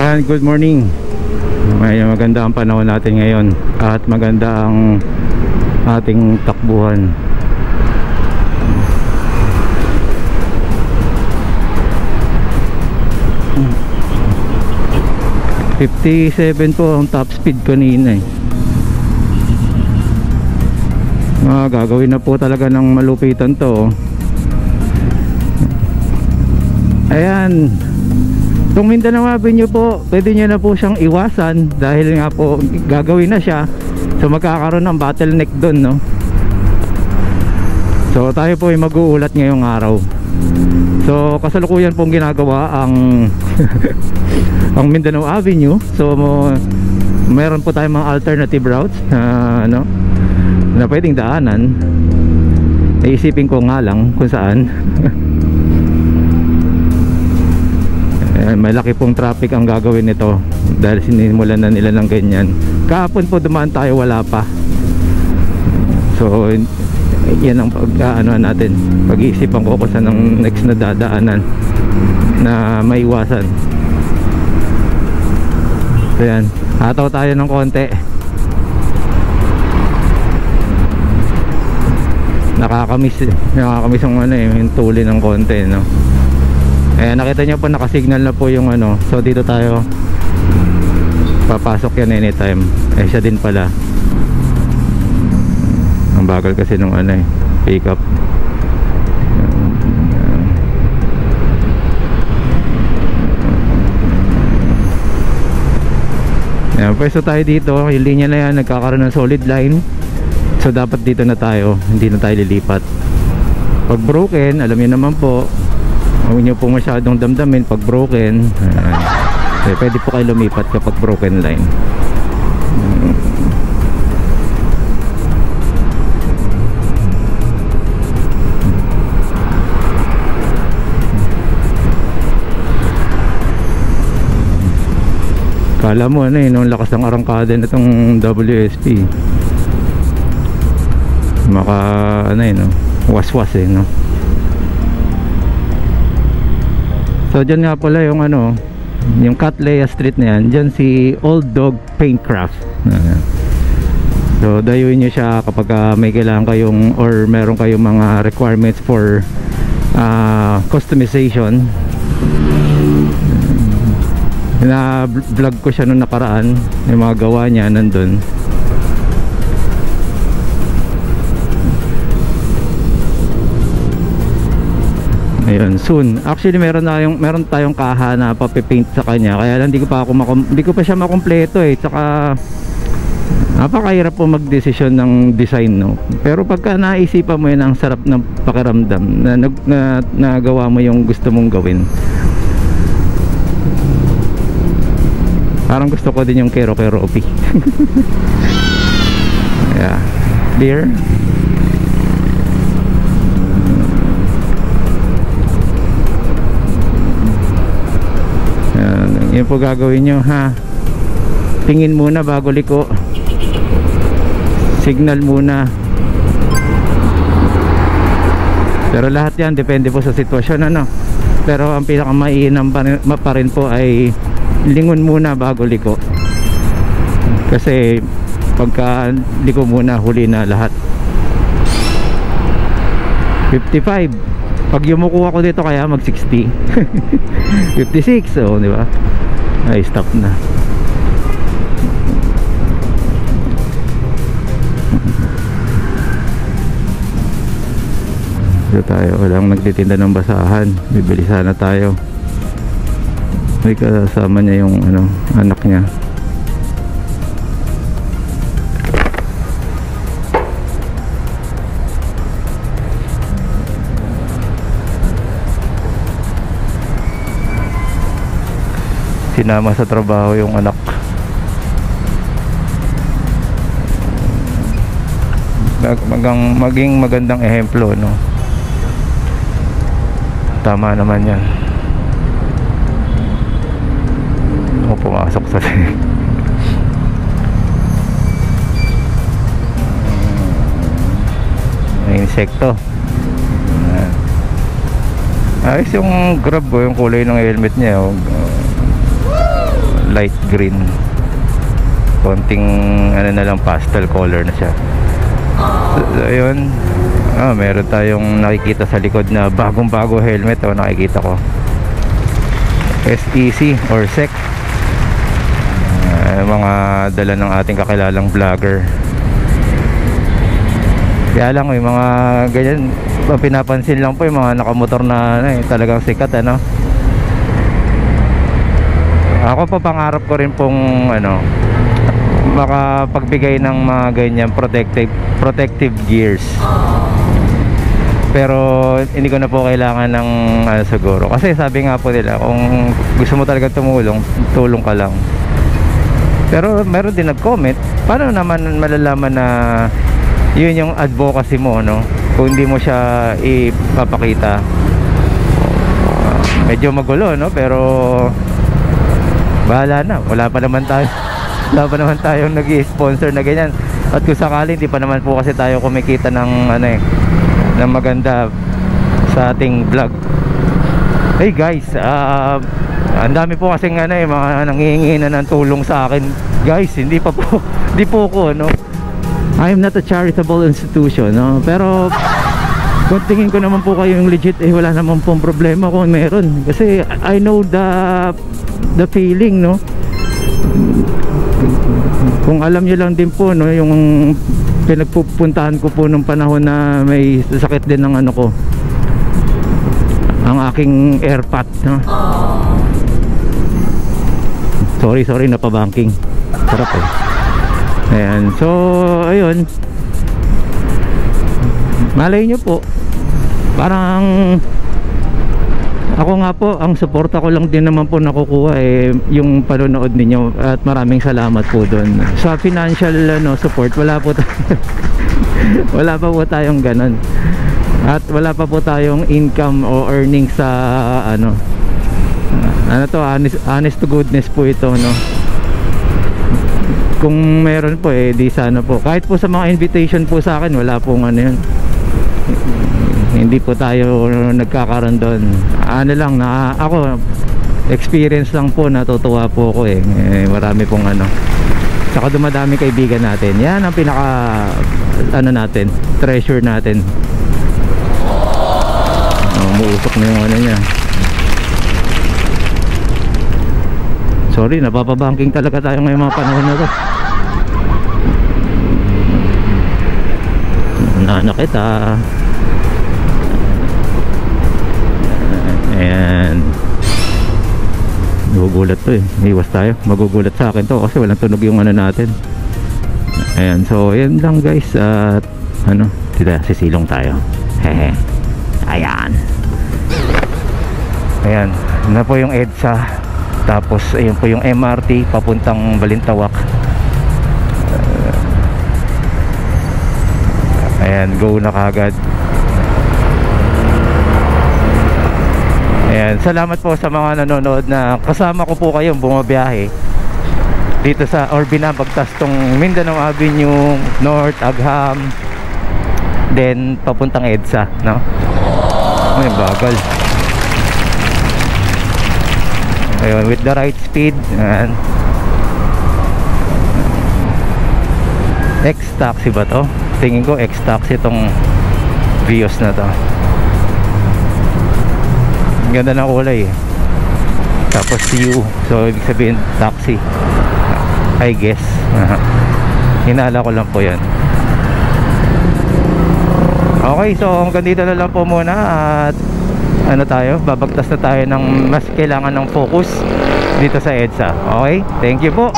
And good morning. May maganda ang panahon natin ngayon at maganda ang ating takbuhan. .57 po ang top speed kanina eh. Gagawin na po talaga ng malupitan to. Ayan, itong Mindanao Avenue po, pwede nyo na po siyang iwasan dahil nga po gagawin na siya. So magkakaroon ng bottleneck dun, no? So tayo po ay mag-uulat ngayong araw. So kasalukuyan pong ginagawa ang ang Mindanao Avenue. So meron po tayong mga alternative routes na pwedeng daanan. Iisipin ko nga lang kung saan. Malaki pong traffic ang gagawin nito dahil sinimulan na nila ng ganyan. Kahapon po dumaan tayo, wala pa. So yan ang natin, pag-iisipan ko kung saan ang next na dadaanan na maiwasan. So yan, hataw tayo ng konti. Nakakamiss yung yung tuli ng konti, no? Nakita nyo po nakasignal na po yung so dito tayo papasok yan anytime. Siya din pala ang bagal kasi nung pick up. Pwesto tayo dito, yung linya na yan nagkakaroon ng solid line. So dapat dito na tayo, hindi na tayo lilipat. Pag broken, alam niyo naman po, huwag nyo po masyadong damdamin pag broken. Pwede po kayo lumipat kapag broken line. Kala mo nung lakas ng arangkada na itong WSP, maka waswas no. So dyan nga pala yung yung Catlea Street na yan. Dyan si Old Dog Paintcraft. So dayuin nyo siya kapag may kailangan kayong or meron kayong mga requirements for customization. Na vlog ko siya nung nakaraan, yung mga gawa niya nandun. Ayun, soon. Actually meron tayong kaha na papipaint sa kanya. Kaya lang hindi ko pa siya makumpleto eh. Tsaka napakahirap po magdesisyon ng design, no. Pero pagka naisipan mo yun, ang sarap ng pakiramdam na nagawa mo yung gusto mong gawin. Parang gusto ko din yung kero-kero OP. Yeah. Clear. Yun po gagawin nyo, ha. Tingin muna bago liko. Signal muna. Pero lahat yan depende po sa sitwasyon, Pero ang pinakamainam pa rin po ay lingon muna bago liko. Kasi pagka liko muna, huli na lahat. 55. Pag yumuko ako dito kaya mag 60. 56, so di ba? Ay, stop na. Dito tayo, walang nagtitinda ng basahan. Bibili sana tayo. May kasama niya yung anak niya. Sinama sa trabaho yung anak. Maging magandang ehemplo, no. Tama naman yan. Pumasok sa may insekto. Ayos yung Grab ko, yung kulay ng helmet niya. light green. Konting ano na lang, pastel color na siya. So, ayun. Meron tayong nakikita sa likod na bagong-bago helmet. Nakikita ko SEC or SEC. Mga dala ng ating kakilalang vlogger. Kaya lang yung mga ganyan, pinapansin lang po yung mga nakamotor na talagang sikat, ano. Ako pa pangarap ko rin pong makapagbigay ng mga ganyan protective gears. Pero hindi ko na po kailangan ng siguro. Kasi sabi nga po nila, kung gusto mo talaga tulong ka lang. Pero meron din nag-comment, paano naman malalaman na yun yung advocacy mo, no? Kung hindi mo siya ipapakita. Medyo magulo, no? Pero bahala na, wala pa naman tayong nag-i-sponsor na ganyan. At kung sakali, hindi pa naman po kasi tayo kumikita ng ng maganda sa ating vlog. Hey guys, ang dami po kasing mga nanghihingi na ng tulong sa akin. Guys, hindi po ko, no? I am not a charitable institution, no? Pero kung tingin ko naman po kayo yung legit, wala naman pong problema kung meron. Kasi I know the feeling, no? Kung alam nyo lang din po, no, yung pinagpupuntahan ko po nung panahon na may sakit din ng ko, ang aking airpot, no? Sorry, napabanking. Sarap eh. Ayan, so ayun, malay nyo po, parang ako nga po, ang suporta ko lang din naman po nakukuha yung panonood ninyo, at maraming salamat po doon. Sa financial support, wala po wala pa po tayong ganon, at wala pa po tayong income o earnings sa honest to goodness po ito, no? Kung meron po di sana po, kahit po sa mga invitation po sa akin, wala pong yun. Hindi po tayo nagkakaroon doon. Lang na ako, experience lang po, natutuwa po ako marami pong saka dumadami kaibigan natin. Yan ang pinaka natin, treasure natin. Umuusok na yung niya. Sorry, napapabanking talaga tayo ngayong mga panahon na to. Kita. Ayan, magugulat to iwas tayo, magugulat sa akin to kasi walang tunog yung natin. Ayan, so ayan lang guys, at sisilong tayo. Hehe. Ayan, na po yung EDSA, tapos ayun po yung MRT papuntang Balintawak. Ayan, go na kagad. Ayan, salamat po sa mga nanonood na kasama ko po kayong bumabiyahe dito sa binabagtas tong Mindanao Avenue, North, Agham, then papuntang EDSA, no? Ay, bagal. Ayun, with the right speed. Ayan. X-Taxi ba to? Tingin ko X-Taxi tong Vios na to. Ganda ng kulay tapos U, so ibig sabihin taxi, I guess. Hinala ko lang po yan. Okay, so hanggang dito na lang po muna, at tayo, babagtas na tayo ng mas kailangan ng focus dito sa EDSA. Okay, thank you po.